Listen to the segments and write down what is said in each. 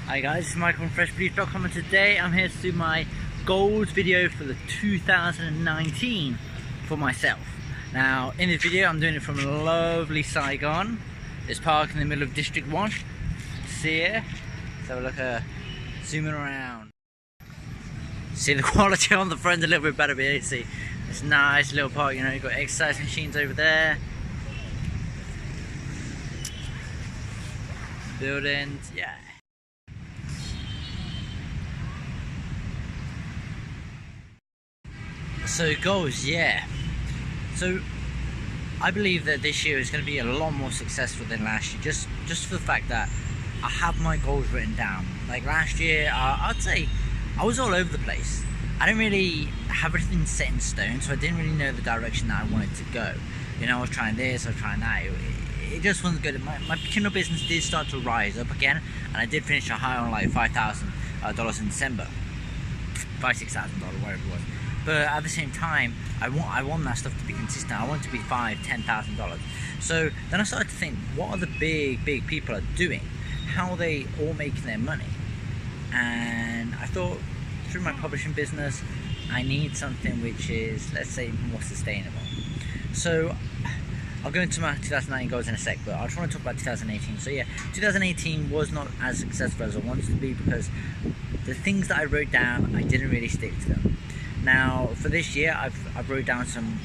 Hi guys, this is Michael from freshbrief.com, and today I'm here to do my goals video for the 2019 for myself. Now in this video I'm doing it from lovely Saigon. It's parked in the middle of District 1. See it? Let's have a look at zooming around. See the quality on the front's a little bit better, but you see it's nice little park, you know, you've got exercise machines over there. Buildings, yeah. So goals, yeah. So I believe that this year is going to be a lot more successful than last year, just for the fact that I have my goals written down. Like last year, I'd say I was all over the place. I didn't really have everything set in stone, so I didn't really know the direction that I wanted to go. You know, I was trying this, I was trying that. It just wasn't good. My Kindle business did start to rise up again, and I did finish a high on like $5,000 in December, $6,000, whatever it was. But at the same time, I want that stuff to be consistent. I want it to be $5,000–$10,000. So then I started to think, what are the big people are doing? How are they all making their money? And I thought, through my publishing business, I need something which is, let's say, more sustainable. So I'll go into my 2019 goals in a sec, but I just want to talk about 2018. So yeah, 2018 was not as successful as I wanted to be because the things that I wrote down, I didn't really stick to them. Now for this year, I've wrote down some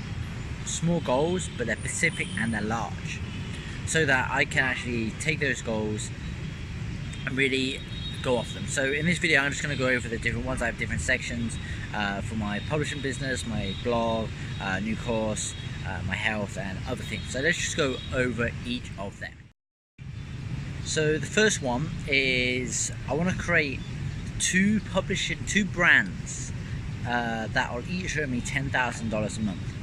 small goals, but they're specific and they're large, so that I can actually take those goals and really go off them. So in this video, I'm just going to go over the different ones. I have different sections for my publishing business, my blog, new course, my health and other things. So let's just go over each of them. So the first one is I want to create two brands that will each earn me $10,000 a month.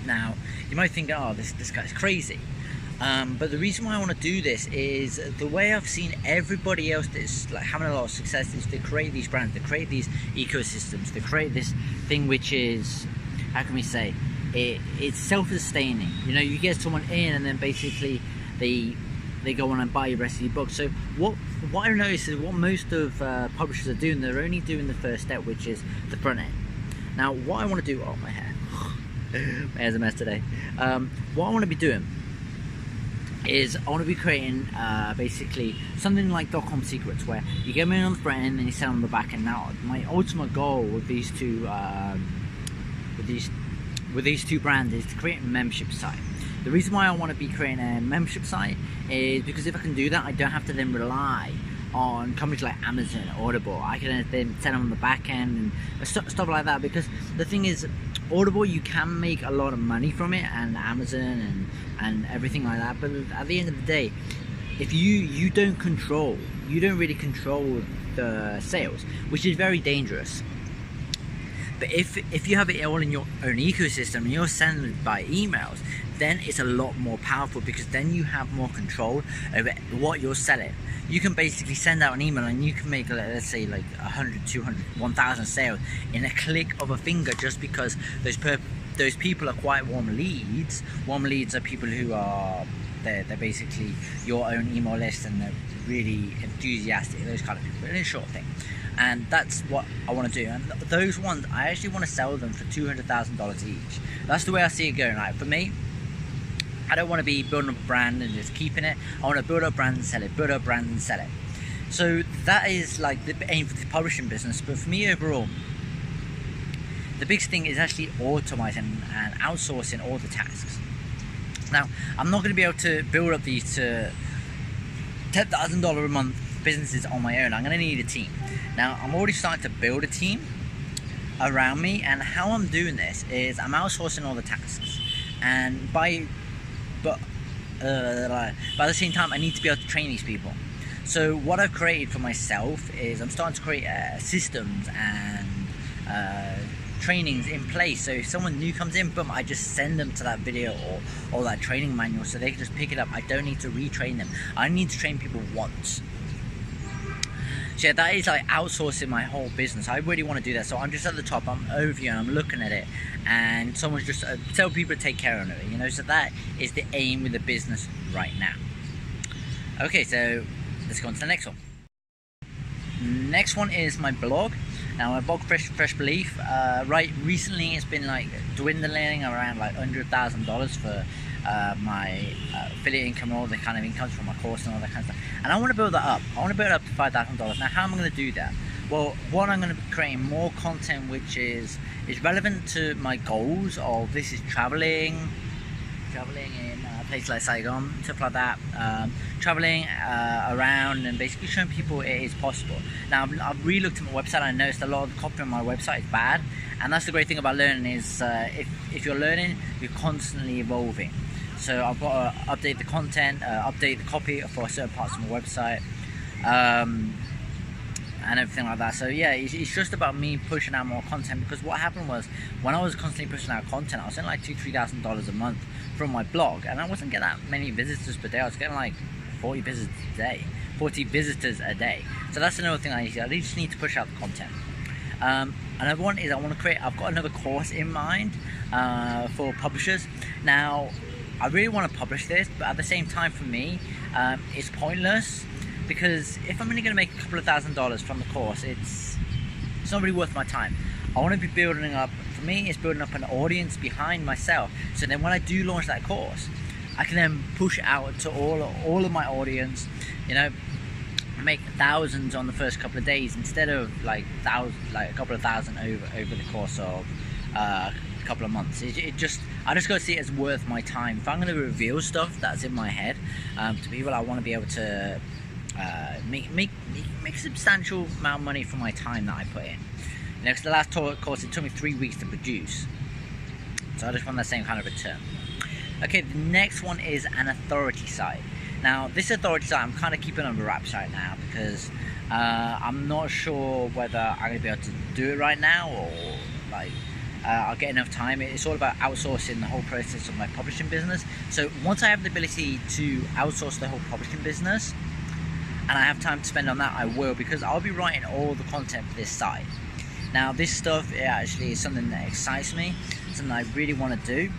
Now you might think, oh, this guy's crazy, but the reason why I want to do this is the way I've seen everybody else that's like having a lot of success is they create these brands, they create these ecosystems, they create this thing which is, how can we say, it's self-sustaining. You know, you get someone in and then basically they go on and buy the rest of your book. So what I noticed is what most of publishers are doing, they're only doing the first step, which is the front end. Now what I want to do, oh my hair, my hair's a mess today. What I want to be doing is I want to be creating basically something like .com secrets, where you get them in on the front end and you sell on the back end. Now my ultimate goal with these two brands is to create a membership site. The reason why I want to be creating a membership site is because if I can do that, I don't have to then rely on companies like Amazon, Audible. I can then send them on the back end and stuff like that, because the thing is, Audible, you can make a lot of money from it, and Amazon and everything like that, but at the end of the day, if you don't really control the sales, which is very dangerous. But if you have it all in your own ecosystem and you're sending it by emails, then it's a lot more powerful, because then you have more control over what you're selling. You can basically send out an email and you can make, let's say, like 100, 200, 1,000 sales in a click of a finger, just because those people are quite warm leads. Warm leads are people who are, they're basically your own email list and they're really enthusiastic, those kind of people, in a short thing. And that's what I want to do. And those ones, I actually want to sell them for $200,000 each. That's the way I see it going. Like for me, I don't want to be building a brand and just keeping it. I want to build a brand and sell it, build a brand and sell it. So that is like the aim for the publishing business. But for me overall, the biggest thing is actually automating and outsourcing all the tasks. Now, I'm not going to be able to build up these to $10,000 a month businesses on my own. I'm going to need a team. Now, I'm already starting to build a team around me, and how I'm doing this is I'm outsourcing all the tasks, and by the same time, I need to be able to train these people. So what I've created for myself is I'm starting to create systems and trainings in place. So if someone new comes in, boom, I just send them to that video or that training manual, so they can just pick it up. I don't need to retrain them. I need to train people once. So yeah, that is like outsourcing my whole business. I really want to do that. So I'm just at the top, I'm overview, and I'm looking at it, and someone's just tell people to take care of it, you know. So that is the aim with the business right now. Okay, so let's go on to the next one. next one is my blog. Now my blog, Fresh Belief, right recently it's been like dwindling around like $100,000 for my affiliate income and all the kind of incomes from my course and all that kind of stuff. And I want to build that up. I want to build it up to $5,000. Now how am I going to do that? Well, one, I'm going to be creating more content which is relevant to my goals of this is traveling in places like Saigon, stuff like that, traveling around and basically showing people it is possible. Now I've re-looked at my website and I noticed a lot of the copy on my website is bad, and that's the great thing about learning is if you're learning, you're constantly evolving. So I've got to update the content, update the copy for certain parts of my website, and everything like that. So yeah, it's just about me pushing out more content, because what happened was when I was constantly pushing out content, I was getting like $2,000-3,000 a month from my blog, and I wasn't getting that many visitors per day. I was getting like 40 visitors a day. So that's another thing I need to do. I just need to push out the content. Another one is I've got another course in mind for publishers. Now I really want to publish this, but at the same time for me it's pointless, because if I'm only going to make a couple of $1,000s from the course, it's not really worth my time. I want to be building up, for me it's building up an audience behind myself, so then when I do launch that course, I can then push out to all of my audience, you know, make thousands on the first couple of days instead of like a couple of thousand over the course of a couple of months. I just got to see it as worth my time. If I'm going to reveal stuff that's in my head to people, I want to be able to make a substantial amount of money for my time that I put in. You know, because the last course, it took me 3 weeks to produce, so I just want that same kind of return. Okay, the next one is an authority site. Now this authority site I'm kind of keeping under wraps right now, because I'm not sure whether I'm going to be able to do it right now, or like I'll get enough time. It's all about outsourcing the whole process of my publishing business. So once I have the ability to outsource the whole publishing business and I have time to spend on that, I will, because I'll be writing all the content for this site. Now this stuff, it actually is something that excites me, something I really want to do.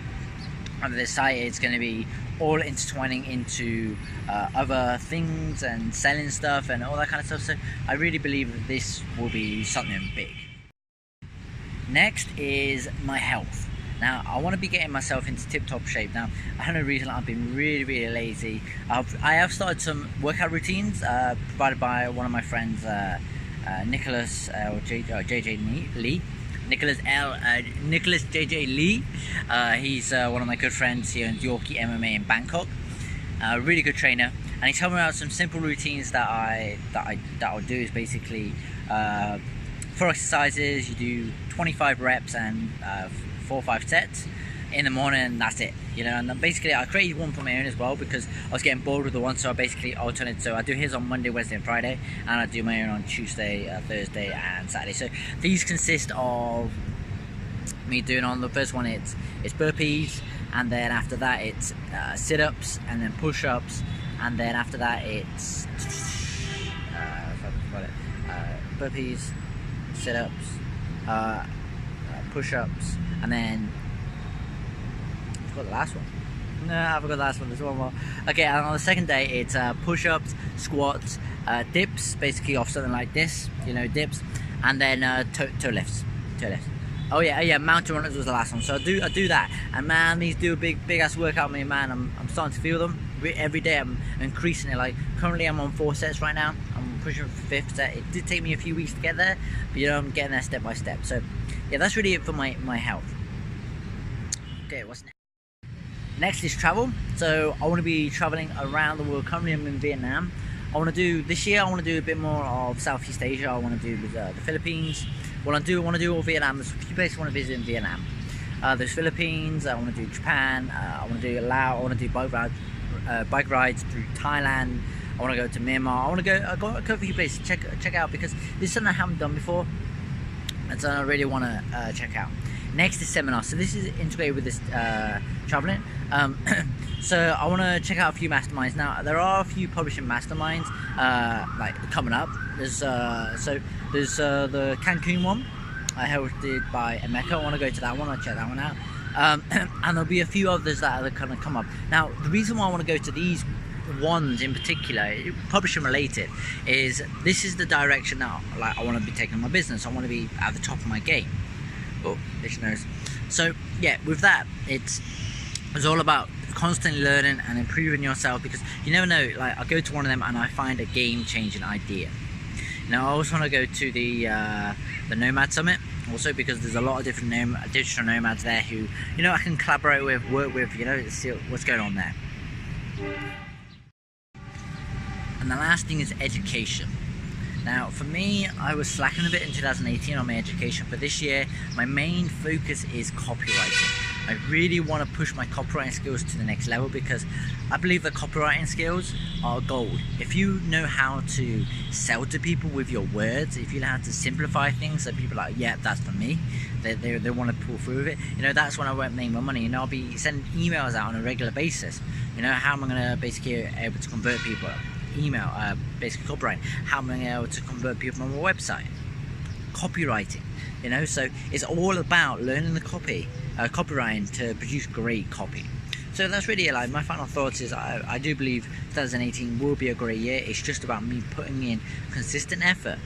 And this site is going to be all intertwining into other things and selling stuff and all that kind of stuff. So I really believe that this will be something big. Next is my health. Now I want to be getting myself into tip-top shape. Now I don't know the reason, I've been really lazy. I have started some workout routines provided by one of my friends, Nicholas JJ Lee. Nicholas JJ Lee. He's one of my good friends here in Yorkie MMA in Bangkok. Really good trainer, and he's helping me out some simple routines that I'll do. Is basically 4 exercises. You do 25 reps and 4 or 5 sets in the morning, and that's it. You know, and then basically I created one for my own as well, because I was getting bored with the one, so I basically alternate. So I do his on Monday, Wednesday and Friday, and I do my own on Tuesday, Thursday and Saturday. So these consist of me doing, on the first one it's burpees, and then after that it's sit-ups, and then push-ups, and then after that it's burpees, sit-ups, push-ups, and then I forgot the last one. No, I forgot the last one. There's one more. Okay, and on the second day it's push-ups, squats, dips, basically off something like this, you know, dips, and then toe lifts. Oh yeah, mountain runners was the last one. So I do that, and man, these do a big ass workout. Me, man, I'm starting to feel them every day. I'm increasing it. Like currently, I'm on 4 sets right now. I'm pushing for 5th set. It did take me a few weeks to get there, but you know, I'm getting there step by step. So yeah, that's really it for my health. Okay, what's next? Next is travel. So I want to be traveling around the world. Currently I'm in Vietnam. I want to do, this year I want to do a bit more of Southeast Asia. I want to do the Philippines. I want to do all Vietnam. There's a few places I want to visit in Vietnam. There's Philippines, I want to do Japan, I want to do Laos, I want to do bike rides through Thailand. I want to go to Myanmar. I want to go a few places to check out, because this is something I haven't done before, and something I really want to check out. Next is seminars. So this is integrated with this traveling. So I want to check out a few masterminds. Now there are a few publishing masterminds like coming up. There's the Cancun one, hosted by Emeka. I want to go to that one. I'll check that one out. And there'll be a few others that are going to come up. Now the reason why I want to go to these ones in particular, publishing related, is this is the direction that like I want to be taking my business. I want to be at the top of my game. Oh, listeners. So yeah, with that, it's all about constantly learning and improving yourself, because you never know. Like I go to one of them and I find a game-changing idea. Now I also want to go to the Nomad Summit, also because there's a lot of different digital nomads there who, you know, I can collaborate with, work with, you know, see what's going on there. And the last thing is education. Now for me, I was slacking a bit in 2018 on my education, but this year my main focus is copywriting. I really want to push my copywriting skills to the next level, because I believe that copywriting skills are gold. If you know how to sell to people with your words, if you know how to simplify things so people are like, yeah, that's for me, they want to pull through with it, you know, that's when I won't make my money. You know, I'll be sending emails out on a regular basis. You know, how am I going to basically able to convert people? Email, basically copywriting. How am I able to convert people from my website? Copywriting. You know, so it's all about learning the copywriting to produce great copy. So that's really like my final thoughts is I do believe 2018 will be a great year. It's just about me putting in consistent effort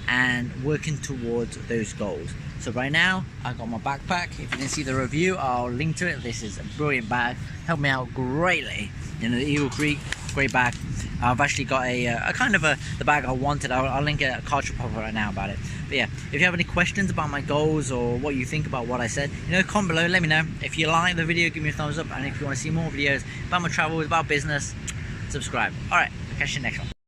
and working towards those goals. So right now I got my backpack. If you didn't see the review, I'll link to it. This is a brilliant bag, helped me out greatly. You know, the Eagle Creek, great bag. I've actually got a kind of the bag I wanted. I'll link a card pop right now about it. But yeah, if you have any questions about my goals or what you think about what I said, you know, comment below, let me know. If you like the video, give me a thumbs up, and if you want to see more videos about my travels, about business, subscribe. Alright, I'll catch you next one.